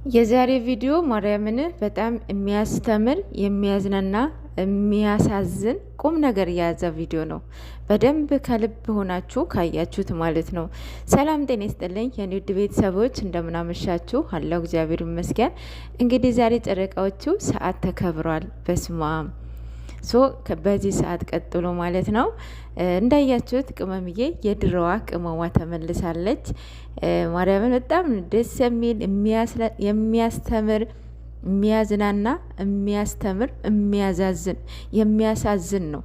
የዛሬ ቪዲዮ ማርያምን በጣም የሚያስተምር የሚያዝናና የሚያሳዝን ቁም ነገር የያዘ ቪዲዮ ነው። በደንብ ከልብ ሆናችሁ ካያችሁት ማለት ነው። ሰላም ጤና ይስጥልኝ የኔ ውድ ቤተሰቦች እንደምናመሻችሁ አለው። እግዚአብሔር ይመስገን። እንግዲህ ዛሬ ጨረቃዎቹ ሰዓት ተከብሯል። በስማም በዚህ ሰዓት ቀጥሎ ማለት ነው እንዳያችሁት ቅመምዬ የድሮዋ ቅመሟ ተመልሳለች። ማርያምን በጣም ደስ የሚል የሚያስተምር የሚያዝናና የሚያስተምር የሚያሳዝን ነው።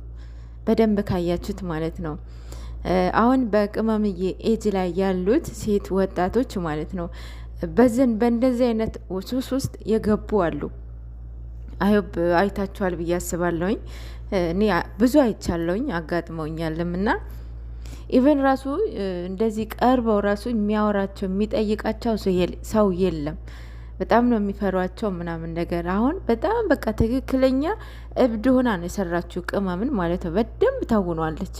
በደንብ ካያችሁት ማለት ነው። አሁን በቅመምዬ ኤጅ ላይ ያሉት ሴት ወጣቶች ማለት ነው በእንደዚህ አይነት ሱስ ውስጥ የገቡ አሉ። አይታችኋል ብዬ አስባለሁኝ። እኔ ብዙ አይቻለሁኝ አጋጥመውኛልም እና ኢቨን ራሱ እንደዚህ ቀርበው ራሱ የሚያወራቸው የሚጠይቃቸው ሰው የለም። በጣም ነው የሚፈሯቸው ምናምን ነገር። አሁን በጣም በቃ ትክክለኛ እብድ ሆና ነው የሰራችው ቅመምን ማለት ነው። በደንብ ታውኗለች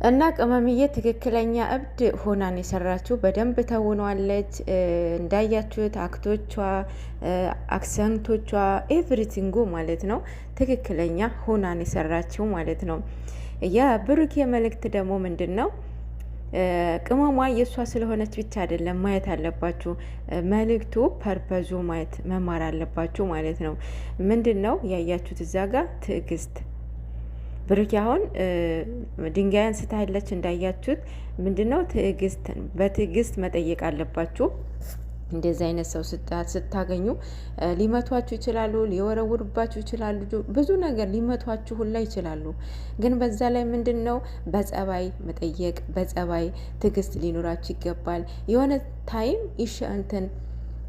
እና ቅመምዬ ትክክለኛ እብድ ሆናን የሰራችው በደንብ ተውኗለች። እንዳያችሁት አክቶቿ፣ አክሰንቶቿ ኤቭሪቲንጉ ማለት ነው ትክክለኛ ሆናን የሰራችው ማለት ነው። የብሩኬ መልእክት ደግሞ ምንድን ነው? ቅመሟ የእሷ ስለሆነች ብቻ አይደለም ማየት አለባችሁ። መልእክቱ ፐርፐዙ ማየት መማር አለባችሁ ማለት ነው። ምንድን ነው ያያችሁት እዛ ጋር ትዕግስት ብሩክ አሁን ድንጋይ አንስታለች እንዳያችሁት። ምንድነው በትዕግስት መጠየቅ አለባችሁ። እንደዚህ አይነት ሰው ስታገኙ ሊመቷችሁ ይችላሉ፣ ሊወረውሩባችሁ ይችላሉ፣ ብዙ ነገር ሊመቷችሁ ሁላ ይችላሉ። ግን በዛ ላይ ምንድነው በጸባይ መጠየቅ፣ በጸባይ ትዕግስት ሊኖራችሁ ይገባል። የሆነ ታይም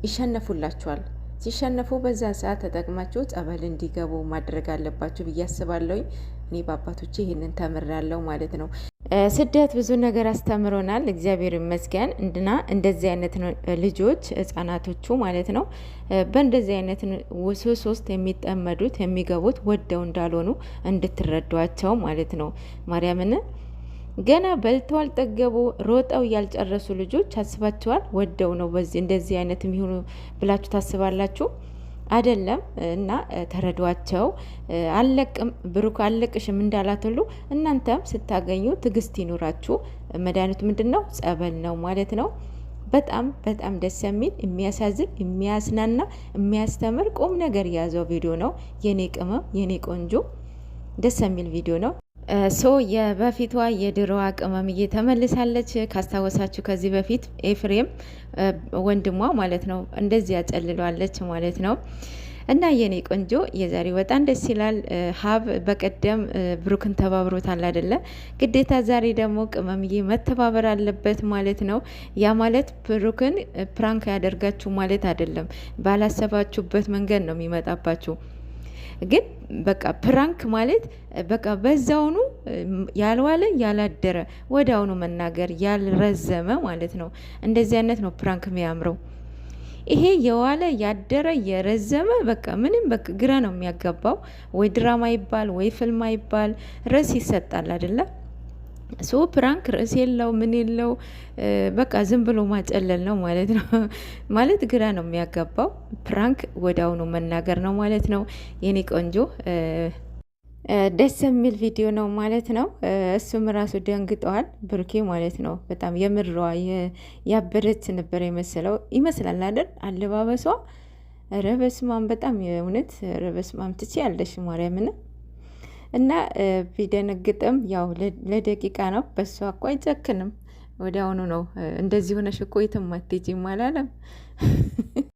ይሸነፉላችኋል። ሲሸነፉ በዛ ሰዓት ተጠቅማችሁ ጸበል እንዲገቡ ማድረግ አለባችሁ ብዬ አስባለሁኝ። እኔ በአባቶቼ ይህንን ተምሬያለሁ ማለት ነው። ስደት ብዙ ነገር አስተምሮናል፣ እግዚአብሔር ይመስገን። እንደዚህ አይነት ልጆች ህጻናቶቹ ማለት ነው በእንደዚህ አይነት ውስውስ ውስጥ የሚጠመዱት የሚገቡት ወደው እንዳልሆኑ እንድትረዷቸው ማለት ነው። ማርያምን ገና በልተው አልጠገቡ ሮጠው ያልጨረሱ ልጆች አስባችኋል? ወደው ነው በዚህ እንደዚህ አይነት የሚሆኑ ብላችሁ ታስባላችሁ? አይደለም። እና ተረዷቸው። አለቅም ብሩክ አለቅሽም እንዳላት ሁሉ እናንተም ስታገኙ ትዕግስት ይኑራችሁ። መድኃኒቱ ምንድን ነው? ጸበል ነው ማለት ነው። በጣም በጣም ደስ የሚል የሚያሳዝን የሚያስናና የሚያስተምር ቁም ነገር የያዘው ቪዲዮ ነው። የኔ ቅመም የኔ ቆንጆ ደስ የሚል ቪዲዮ ነው። የበፊቷ የድሮዋ ቅመም እየተመልሳለች። ካስታወሳችሁ ከዚህ በፊት ኤፍሬም ወንድሟ ማለት ነው እንደዚህ ያጨልሏለች ማለት ነው። እና የኔ ቆንጆ የዛሬ በጣም ደስ ይላል። ሀብ በቀደም ብሩክን ተባብሮታል አይደለ? ግዴታ ዛሬ ደግሞ ቅመምዬ መተባበር አለበት ማለት ነው። ያ ማለት ብሩክን ፕራንክ ያደርጋችሁ ማለት አይደለም። ባላሰባችሁበት መንገድ ነው የሚመጣባችሁ። ግን በቃ ፕራንክ ማለት በቃ በዛውኑ ያልዋለ ያላደረ ወዲያውኑ መናገር ያልረዘመ ማለት ነው። እንደዚህ አይነት ነው ፕራንክ የሚያምረው። ይሄ የዋለ ያደረ የረዘመ በቃ ምንም በቃ ግራ ነው የሚያጋባው። ወይ ድራማ ይባል ወይ ፊልም ይባል ርዕስ ይሰጣል አይደለ? ፕራንክ ርዕስ የለው ምን የለው በቃ ዝም ብሎ ማጨለል ነው ማለት ነው። ማለት ግራ ነው የሚያጋባው። ፕራንክ ወዲያውኑ መናገር ነው ማለት ነው። የኔ ቆንጆ ደስ የሚል ቪዲዮ ነው ማለት ነው። እሱም ራሱ ደንግጠዋል ብሩኬ ማለት ነው። በጣም የምድሯ ያበደች ነበር የመሰለው ይመስላል አይደል? አለባበሷ ረበስማም በጣም የእውነት ረበስማም ትቼ ያለሽ ማርያምን እና ቢደነግጥም ያው ለደቂቃ ነው። በሷ እኮ አይጨክንም። ወዲያውኑ ነው እንደዚህ ሆነሽ እኮ የትም አትሄጂም አላለም።